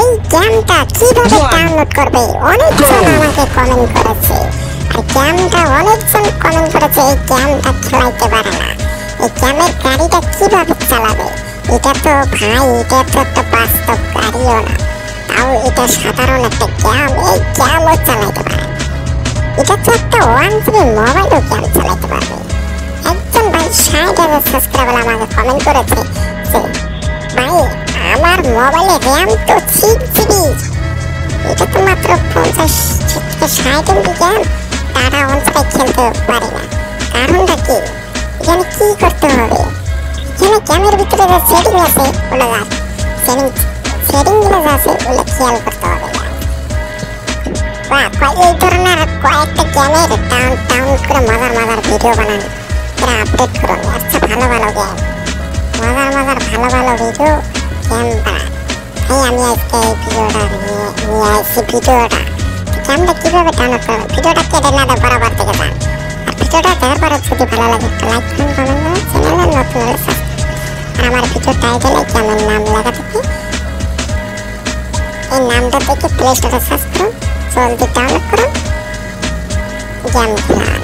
এই গেমটা কিভাবে ডাউনলোড করবে অনেকজন আমাকে কমেন্ট করেছে। আর গেমটা অনেকজন কমেন্ট করেছে এই গেমটা খেলাইতে পারে না, এই গেমের গাড়িটা কিভাবে চালাবে। এটা তো ভাই, এটা তো একটা বাস্তব গাড়িও না, তাও এটা সাধারণ একটা গেম, এই গেমও চালাইতে পারে। এটা তো একটা 1GB মোবাইলও গেম চালাইতে পারবে। একজন ভাই 60,000 সাবস্ক্রাইবার আমাকে কমেন্ট করেছে যে ভাই আমার মোবাইলে র্যাম তো 6GB, এটা তো মাত্র 50 থেকে 60 MB গেম, তারা অনসাইড খেলতে পারে না। কারণটা কি? এখানে কি করতে হবে? এখানে গেমের ভিতরে যে সেটিং আছে ওগুলো সেটিংগুলো আছে ওগুলো খেয়াল করতে হবে। এই ধরনের কয়েকটা গেমের ডাউনলোড করে মজার ভিডিও বানান, এরা আপডেট করুন। আচ্ছা ভালো গেম, ভালো ভিডিও গেম বানান। তাই আমি আজকে এই ভিডিওটা নিয়ে আসছি। গেমটা কিভাবে ডাউনলোড করবেন, ভিডিওটা কেটে না দেয় বরাবর থেকে যান। আর ভিডিওটা দেওয়ার পরে যদি ভালো লাগে একটা লাইক করুন, কমেন্ট করুন, চ্যানেলে নতুন হলে সাবস্ক্রাইব। আর আমার ভিডিও টাইটেলে গেমের নাম লেখা থাকে, এই নামটা দেখে প্লে স্টোরে সার্চ করুন, জলদি ডাউনলোড করুন, গেম খেলা।